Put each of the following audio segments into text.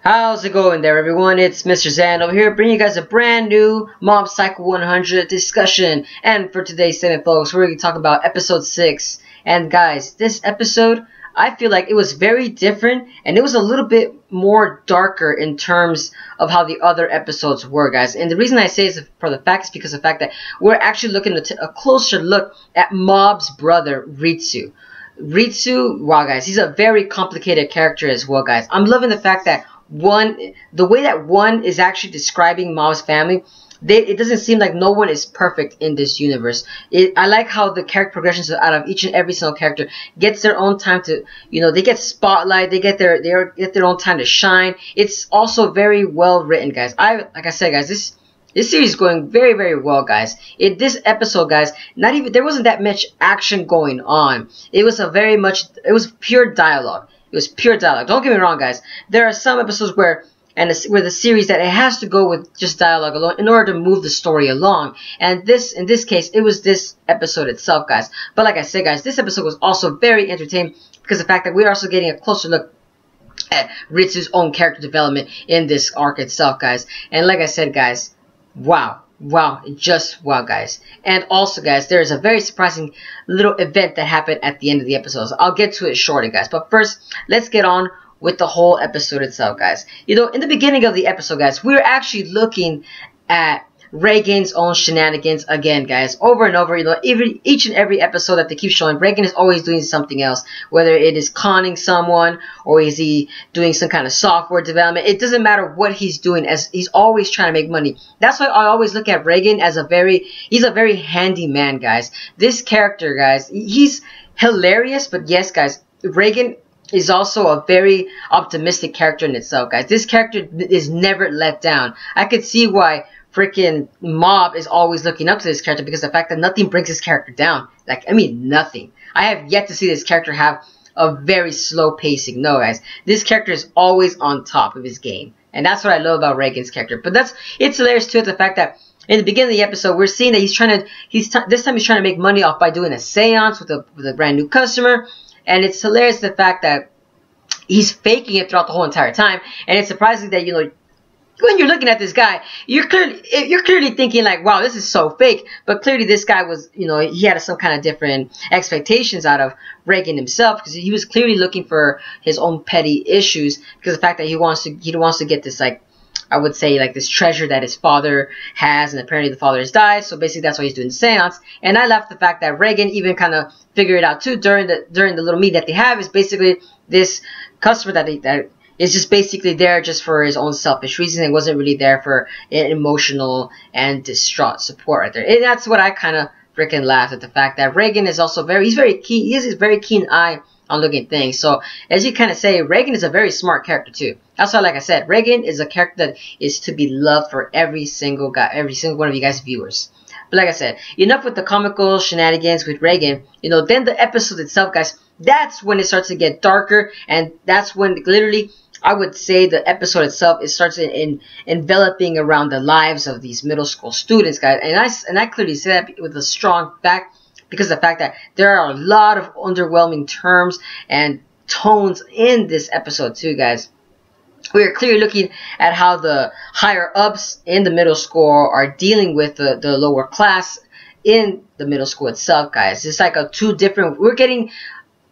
How's it going there, everyone? It's Mr. Zan over here, bringing you guys a brand new Mob Psycho 100 discussion. And for today's segment, folks, we're going to talk about episode 6. And guys, this episode, I feel like it was very different, and it was a little bit more darker in terms of how the other episodes were, guys. And the reason I say is for the fact is because of the fact that we're actually looking at a closer look at Mob's brother, Ritsu. Ritsu, wow, guys, he's a very complicated character as well, guys. I'm loving the fact that the way that one is actually describing Mob's family, it doesn't seem like no one is perfect in this universe. I like how the character progressions out of each and every single character gets their own time to, they get spotlight, they get their own time to shine. It's also very well written, guys. Like I said, guys, this series is going very, very well, guys. This episode, guys, there wasn't that much action going on. It was pure dialogue. It was pure dialogue. Don't get me wrong, guys. There are some episodes where the series that it has to go with just dialogue alone in order to move the story along. And in this case, it was this episode itself, guys. But like I said, guys, this episode was also very entertaining because of the fact that we're also getting a closer look at Ritsu's own character development in this arc itself, guys. And like I said, guys, wow, just wow, guys. And also, guys, there is a very surprising little event that happened at the end of the episode. So I'll get to it shortly, guys. But first, let's get on with the whole episode itself, guys. In the beginning of the episode, guys, we're actually looking at Reigan's own shenanigans again, guys, over and over. Each and every episode that they keep showing, Reigan is always doing something else, whether it is conning someone or is he doing some kind of software development. It doesn't matter what he's doing, as he's always trying to make money. That's why I always look at Reigan as he's a very handy man, guys. This character, guys, he's hilarious, but yes, guys, Reigan is also a very optimistic character in itself, guys. This character is never let down. I could see why freaking Mob is always looking up to this character, because the fact that nothing brings this character down. Nothing. I have yet to see this character have a very slow pacing. No, guys. This character is always on top of his game. And that's what I love about Reigan's character. But it's hilarious too, the fact that in the beginning of the episode, we're seeing that this time he's trying to make money off by doing a seance with a brand new customer. And it's hilarious the fact that he's faking it throughout the whole entire time. And it's surprising that, when you're looking at this guy, you're clearly thinking like, wow, this is so fake. But clearly this guy was, he had some kind of different expectations out of Reigan himself, because he was clearly looking for his own petty issues, because of the fact that he wants to get this, like, I would say, like, this treasure that his father has, and apparently the father has died. So basically that's why he's doing the seance. And I love the fact that Reigan even kind of figured it out too during the little meeting that they have. Is basically this customer that is just basically there just for his own selfish reasons. It wasn't really there for an emotional and distraught support right there. And that's what I kind of freaking laughed at, the fact that Reigan is also he's very keen. He has a very keen eye on looking at things. So as you kind of say, Reigan is a very smart character too. That's why, like I said, Reigan is a character that is to be loved for every single one of you guys viewers. But like I said, enough with the comical shenanigans with Reigan. Then the episode itself, guys, that's when it starts to get darker, and that's when literally I would say the episode itself, it starts enveloping around the lives of these middle school students, guys. And I clearly say that with a strong fact, because of the fact that there are a lot of underwhelming terms and tones in this episode too, guys. We are clearly looking at how the higher ups in the middle school are dealing with the lower class in the middle school itself, guys. It's like we're getting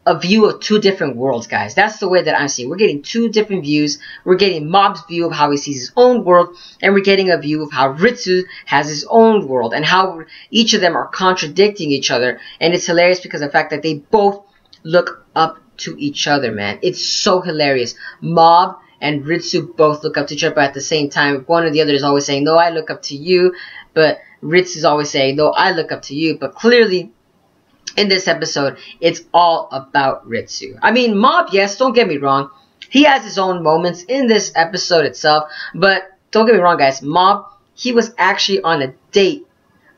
a view of two different worlds, guys. That's the way that I'm seeing. We're getting two different views. We're getting Mob's view of how he sees his own world, and we're getting a view of how Ritsu has his own world, and how each of them are contradicting each other. And it's hilarious because of the fact that they both look up to each other, man. It's so hilarious. Mob and Ritsu both look up to each other, but at the same time, one or the other is always saying, no, I look up to you. But Ritsu's always saying, no, I look up to you. But clearly, in this episode, it's all about Ritsu. I mean, Mob, yes, don't get me wrong. He has his own moments in this episode itself. But don't get me wrong, guys. Mob, he was actually on a date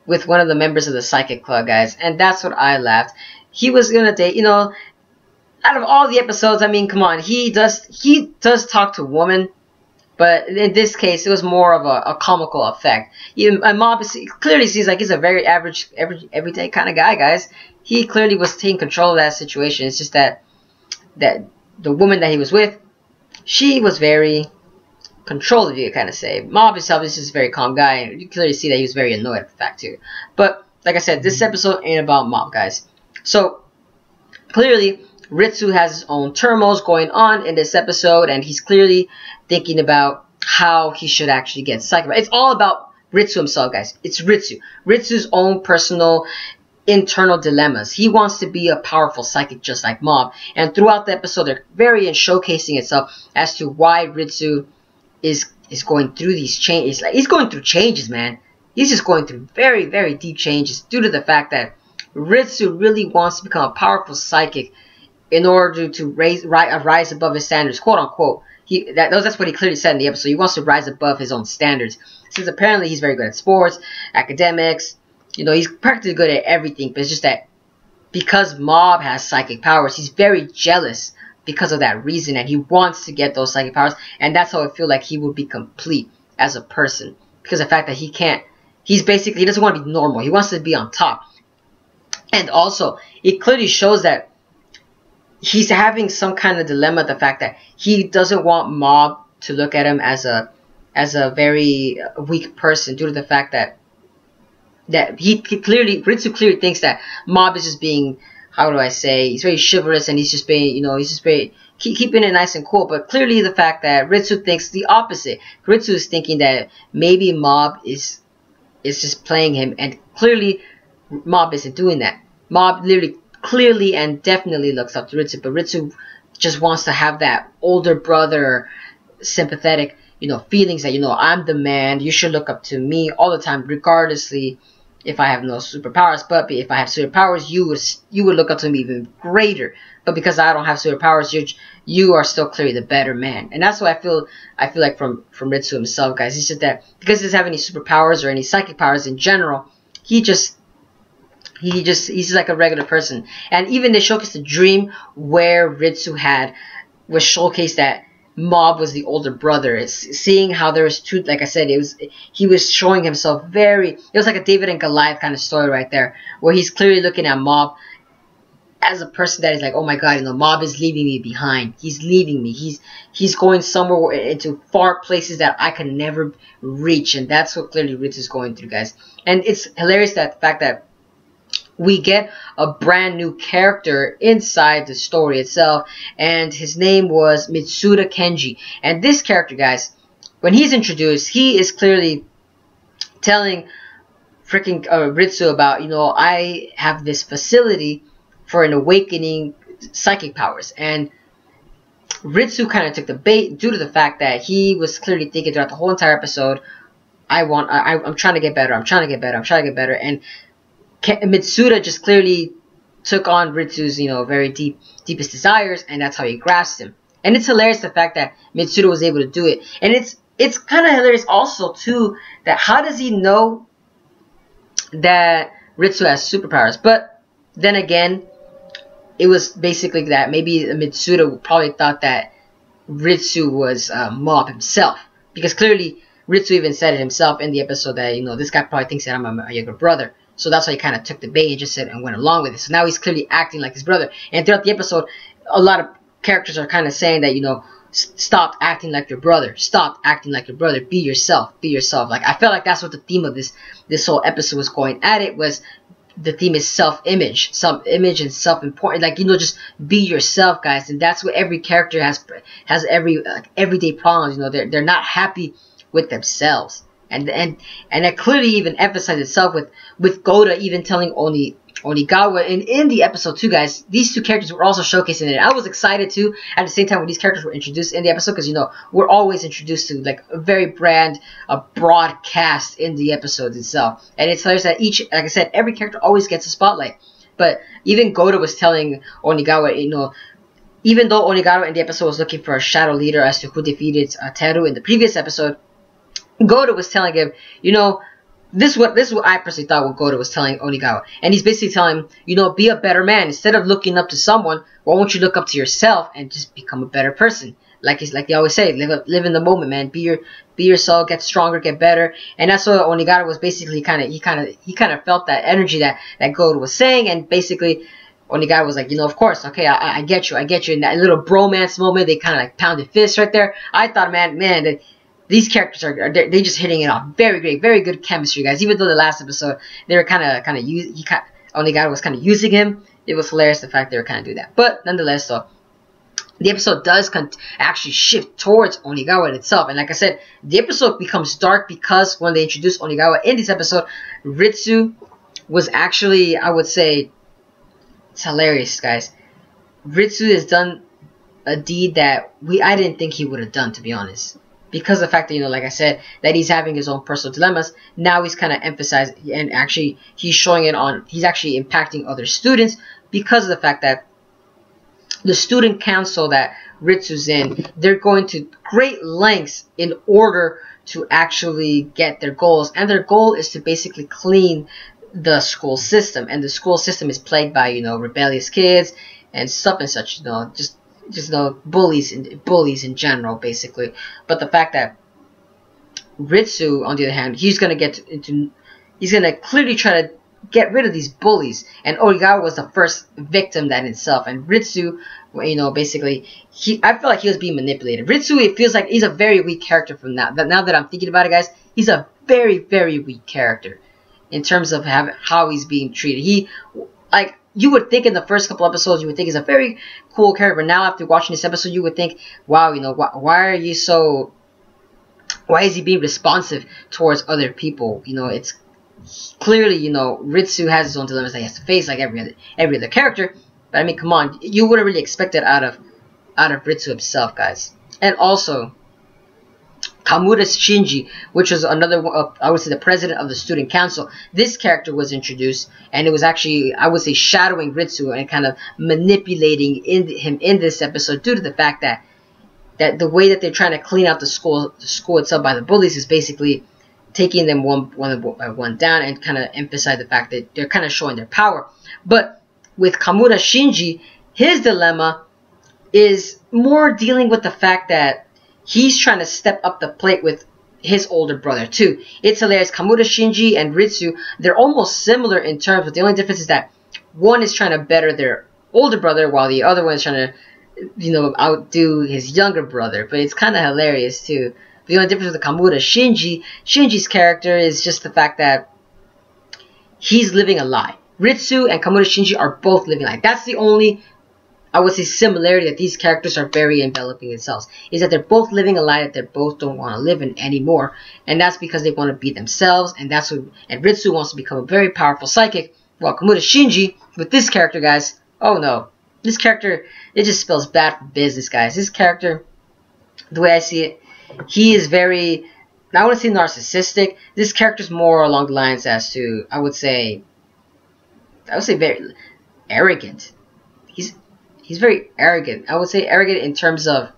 with one of the members of the Psychic Club, guys. And that's what I laughed. He was on a date, out of all the episodes, I mean, come on. He does talk to a woman. But in this case, it was more of a comical effect. Mob clearly seems like he's a very average, everyday kind of guy, guys. He clearly was taking control of that situation. It's just that the woman that he was with, she was very control of you, kind of say. Mob himself is just a very calm guy, and you clearly see that he was very annoyed at the fact too. But like I said, this episode ain't about Mob, guys. So clearly, Ritsu has his own turmoils going on in this episode, and he's clearly thinking about how he should actually get psychic. It's all about Ritsu himself, guys. It's Ritsu. Ritsu's own personal internal dilemmas. He wants to be a powerful psychic just like Mob. And throughout the episode, they're very in showcasing itself as to why Ritsu is going through these changes. Like, he's going through changes, man. He's just going through very, very deep changes due to the fact that Ritsu really wants to become a powerful psychic in order to rise above his standards, quote unquote. That's what he clearly said in the episode. He wants to rise above his own standards, since apparently he's very good at sports, academics. You know, he's practically good at everything. But it's just that because Mob has psychic powers, he's very jealous because of that reason, and he wants to get those psychic powers. And that's how I feel like he would be complete as a person, because of the fact that he can't. He doesn't want to be normal. He wants to be on top. And also, it clearly shows that he's having some kind of dilemma, the fact that he doesn't want Mob to look at him as a very weak person, due to the fact that Ritsu clearly thinks that Mob is just being, how do I say, he's very chivalrous, and he's just being, he's just very keeping it nice and cool. But clearly the fact that Ritsu thinks the opposite. Ritsu is thinking that maybe Mob is just playing him, and clearly Mob isn't doing that. Mob literally, clearly and definitely looks up to Ritsu, but Ritsu just wants to have that older brother sympathetic, feelings that, I'm the man, you should look up to me all the time, regardlessly if I have no superpowers. But if I have superpowers, you would look up to me even greater. But because I don't have superpowers, you are still clearly the better man. And that's what I feel like from Ritsu himself, guys. It's just that because he doesn't have any superpowers or any psychic powers in general, he's just like a regular person. And even they showcased the dream where Ritsu was showcased that Mob was the older brother. It's seeing how there was two, like I said, he was showing himself it was like a David and Goliath kind of story right there, where he's clearly looking at Mob as a person that is like, oh my god, Mob is leaving me behind. He's leaving me. He's going somewhere into far places that I can never reach. And that's what clearly Ritsu's going through, guys. And it's hilarious that the fact that we get a brand new character inside the story itself, and his name was Mitsuda Kenji. And this character, guys, when he's introduced, he is clearly telling freaking Ritsu about, I have this facility for an awakening psychic powers. And Ritsu kind of took the bait due to the fact that he was clearly thinking throughout the whole entire episode, I'm trying to get better, I'm trying to get better, I'm trying to get better. And Mitsuda just clearly took on Ritsu's, very deepest desires, and that's how he grasped him. And it's hilarious the fact that Mitsuda was able to do it. And it's kind of hilarious also too that how does he know that Ritsu has superpowers? But then again, it was basically that maybe Mitsuda probably thought that Ritsu was Mob himself, because clearly Ritsu even said it himself in the episode that this guy probably thinks that I'm a younger brother. So that's why he kind of took the bait and just said and went along with it. So now he's clearly acting like his brother. And throughout the episode, a lot of characters are kind of saying that, stop acting like your brother. Stop acting like your brother. Be yourself. Be yourself. Like, I felt like that's what the theme of this whole episode was going at. It was, the theme is self-image. Self-image and self-important. Like, just be yourself, guys. And that's what every character has everyday problems. They're not happy with themselves. And that clearly even emphasized itself with Goda even telling Onigawa. And in the episode too, guys, these two characters were also showcasing it. I was excited too at the same time when these characters were introduced in the episode, because we're always introduced to like a very broad cast in the episode itself. And it's hilarious that like I said, every character always gets a spotlight. But even Goda was telling Onigawa, even though Onigawa in the episode was looking for a shadow leader as to who defeated Teru in the previous episode, Goda was telling him, this is what I personally thought what Goda was telling Onigawa. And he's basically telling him, be a better man. Instead of looking up to someone, why won't you look up to yourself and just become a better person? Like they always say, live in the moment, man. Be yourself, get stronger, get better. And that's what Onigawa was basically he kind of felt that energy that Goda was saying. And basically Onigawa was like, of course, okay, I get you. In that little bromance moment, they kind of like pounded fists right there. I thought, man, these characters they just hitting it off. Very great, very good chemistry, guys. Even though the last episode they were kind of Onigara was kind of using him. It was hilarious the fact they were kind of doing that. But nonetheless, though, the episode does actually shift towards Onigara itself. And like I said, the episode becomes dark because when they introduce Onigara in this episode, Ritsu was actually, I would say, it's hilarious, guys. Ritsu has done a deed that I didn't think he would have done, to be honest. Because of the fact that, like I said, that he's having his own personal dilemmas, now he's kind of emphasized, and actually he's showing it on, he's actually impacting other students because of the fact that the student council that Ritsu's in, they're going to great lengths in order to actually get their goals. And their goal is to basically clean the school system. And the school system is plagued by, rebellious kids and stuff and such, just bullies in general, basically. But the fact that Ritsu, on the other hand, he's gonna clearly try to get rid of these bullies, and Onigara was the first victim that in itself. And Ritsu, basically, I feel like he was being manipulated. Ritsu, it feels like he's a very weak character from now that I'm thinking about it, guys. He's a very, very weak character in terms of how he's being treated. You would think in the first couple episodes, you would think he's a very cool character. But now after watching this episode, you would think, wow, why is he being responsive towards other people? It's clearly, Ritsu has his own dilemmas that he has to face like every other character. But I mean, come on, you wouldn't really expect it out of Ritsu himself, guys. And also, Kamura Shinji, which was another, I would say, the president of the student council. This character was introduced, and it was actually, I would say, shadowing Ritsu and kind of manipulating him in this episode due to the fact that the way that they're trying to clean out the school itself by the bullies is basically taking them one down and kind of emphasize the fact that they're kind of showing their power. But with Kamura Shinji, his dilemma is more dealing with the fact that he's trying to step up the plate with his older brother too. It's hilarious. Kamura Shinji and Ritsu, they're almost similar in terms, but the only difference is that one is trying to better their older brother while the other one is trying to, outdo his younger brother. But it's kind of hilarious too. The only difference with Kamura Shinji's character is just the fact that he's living a lie. Ritsu and Kamura Shinji are both living a lie. That's the only, I would say, similarity that these characters are very enveloping themselves, is that they're both living a lie that they both don't want to live in anymore, and that's because they want to be themselves, and Ritsu wants to become a very powerful psychic, while Kamura Shinji, with this character, guys, oh no, this character, it just spells bad for business, guys. This character, the way I see it, he is very, I want to say narcissistic. This character's more along the lines as to, I would say very arrogant. He's very arrogant. I would say arrogant in terms of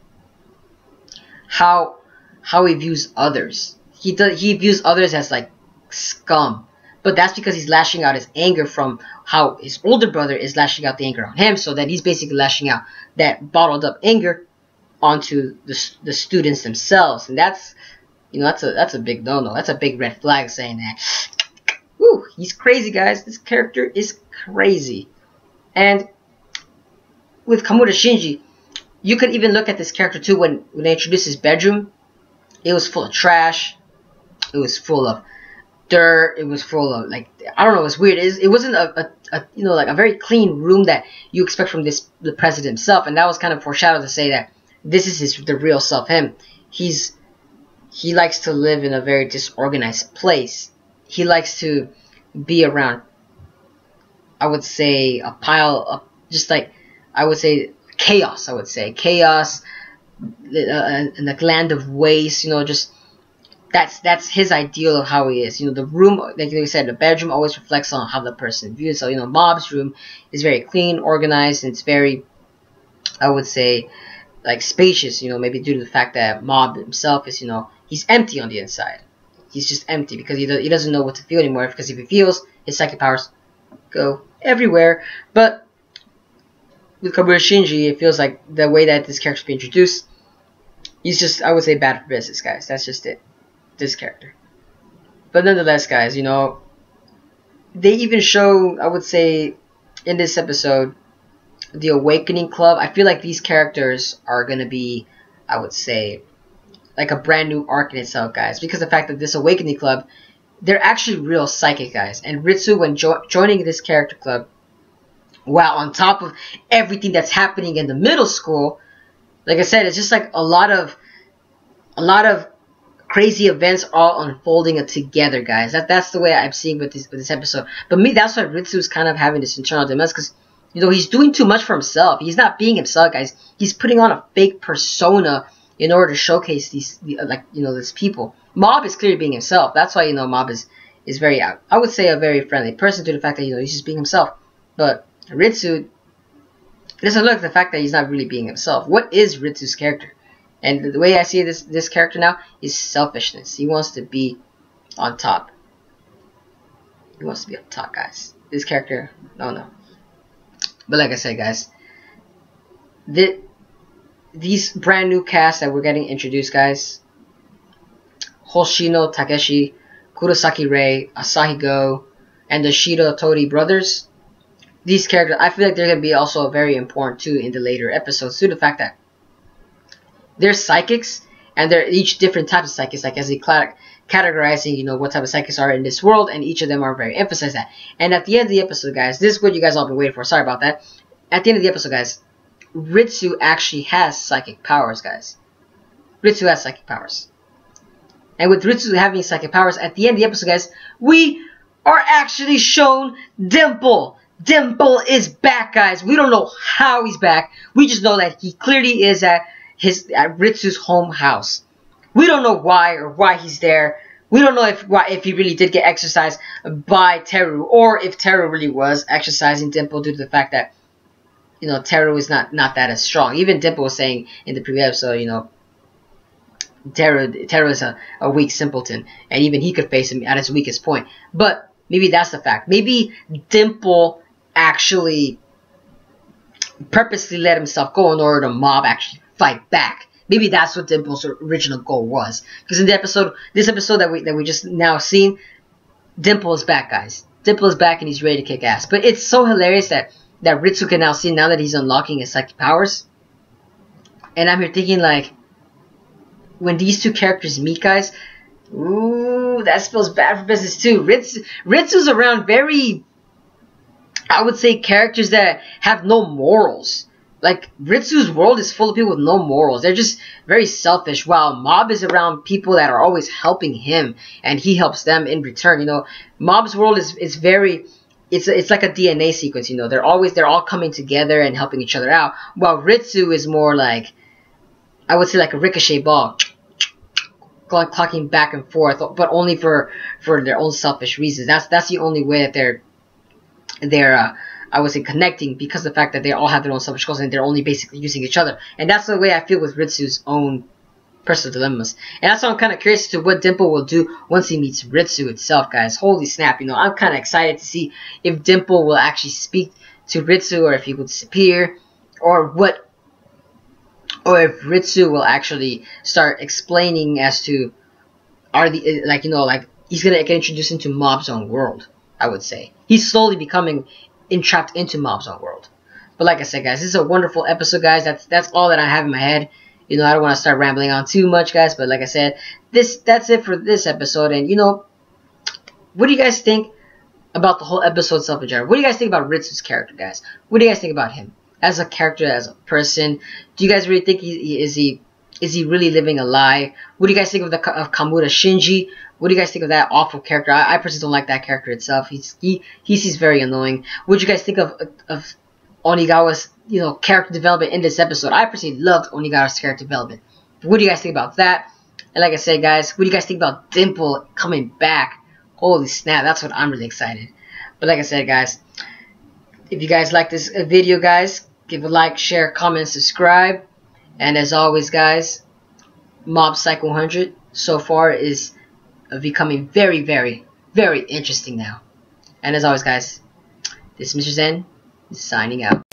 how he views others. He views others as like scum. But that's because he's lashing out his anger from how his older brother is lashing out the anger on him, so that he's basically lashing out that bottled up anger onto the students themselves. And that's, that's a big no-no. That's a big red flag saying that. Whew, he's crazy, guys. This character is crazy. And with Kamura Shinji, you could even look at this character too when they introduced his bedroom. It was full of trash. It was full of dirt. It was full of, like, I don't know, it was weird. It wasn't like a very clean room that you expect from the president himself. And that was kind of foreshadowed to say that this is the real self him. He likes to live in a very disorganized place. He likes to be around, I would say, a pile of just like, I would say chaos. Chaos, and a land of waste. Just that's his ideal of how he is. The room, like you said, the bedroom always reflects on how the person views. So Mob's room is very clean, organized, and it's very, I would say, like spacious. Maybe due to the fact that Mob himself is, he's empty on the inside. He's just empty because he doesn't know what to feel anymore. Because if he feels, his psychic powers go everywhere. But with Kamura Shinji, it feels like the way that this character is being introduced, he's just, I would say, bad for business, guys. That's just it. This character. But nonetheless, guys, they even show, I would say, in this episode, the Awakening Club. I feel like these characters are going to be, I would say, like a brand new arc in itself, guys, because of the fact that this awakening club, they're actually real psychic, guys. And Ritsu, when joining this character club, while on top of everything that's happening in the middle school, like I said, it's just like a lot of crazy events all unfolding together, guys. That's the way I'm seeing with this episode. But me, that's why Ritsu is kind of having this internal dilemma, because you know he's doing too much for himself. He's not being himself, guys. He's putting on a fake persona in order to showcase these these people. Mob is clearly being himself. That's why Mob is very, I would say, a very friendly person, to the fact that he's just being himself. But Ritsu doesn't look at the fact that he's not really being himself. What is Ritsu's character? And the way I see this character now is selfishness. He wants to be on top. He wants to be on top, guys. This character, no. But like I said, guys, these brand new casts that we're getting introduced, guys, Hoshino Takeshi, Kurosaki Rei, Asahi Go, and the Shiro Tori brothers, these characters, I feel like they're going to be also very important too in the later episodes, due to the fact that they're psychics, and they're each different types of psychics, like as they categorizing, what type of psychics are in this world, and each of them are very emphasized that. And at the end of the episode, guys, this is what you guys all been waiting for. Sorry about that. At the end of the episode, guys, Ritsu actually has psychic powers, guys. Ritsu has psychic powers. And with Ritsu having psychic powers, at the end of the episode, guys, we are actually shown Dimple. Dimple is back, guys. We don't know how he's back. We just know that he clearly is at Ritsu's home house. We don't know why he's there. We don't know if he really did get exercised by Teru, or if Teru really was exercising Dimple due to the fact that Teru is not that as strong. Even Dimple was saying in the previous episode, Teru is a weak simpleton, and even he could face him at his weakest point. But maybe that's the fact. Maybe Dimple actually purposely let himself go in order to Mob actually fight back. Maybe that's what Dimple's original goal was. Because in this episode that we just now seen, Dimple is back, guys. Dimple is back and he's ready to kick ass. But it's so hilarious that Ritsu can now see, now that he's unlocking his psychic powers. And I'm here thinking, like, when these two characters meet, guys, ooh, that spells bad for business too. Ritsu's around very, I would say, characters that have no morals. Like, Ritsu's world is full of people with no morals. They're just very selfish, while Mob is around people that are always helping him, and he helps them in return. Mob's world is very, it's like a DNA sequence. They're all coming together and helping each other out, while Ritsu is more like, I would say, like a ricochet ball, clocking back and forth, but only for their own selfish reasons. That's the only way that they're I would say connecting, because of the fact that they all have their own selfish goals and they're only basically using each other. And that's the way I feel with Ritsu's own personal dilemmas. And that's why I'm kind of curious to what Dimple will do once he meets Ritsu itself, guys. Holy snap, I'm kind of excited to see if Dimple will actually speak to Ritsu, or if he will disappear, or if Ritsu will actually start explaining as to, he's gonna get introduced into Mob's own world. I would say he's slowly becoming entrapped into Mob's own world. But like I said, guys, this is a wonderful episode, guys. That's all that I have in my head. I don't want to start rambling on too much, guys. But like I said, that's it for this episode. And what do you guys think about the whole episode itself in general? What do you guys think about Ritsu's character, guys? What do you guys think about him as a character, as a person? Do you guys really think is he really living a lie? What do you guys think of Kamura Shinji? What do you guys think of that awful character? I personally don't like that character itself. He seems very annoying. What do you guys think of Onigawa's character development in this episode? I personally loved Onigawa's character development. What do you guys think about that? And like I said, guys, what do you guys think about Dimple coming back? Holy snap, that's what I'm really excited. But like I said, guys, if you guys like this video, guys, give a like, share, comment, subscribe. And as always, guys, Mob Psycho 100 so far is becoming very, very, very interesting now. And as always, guys, this is Mr. Zen signing out.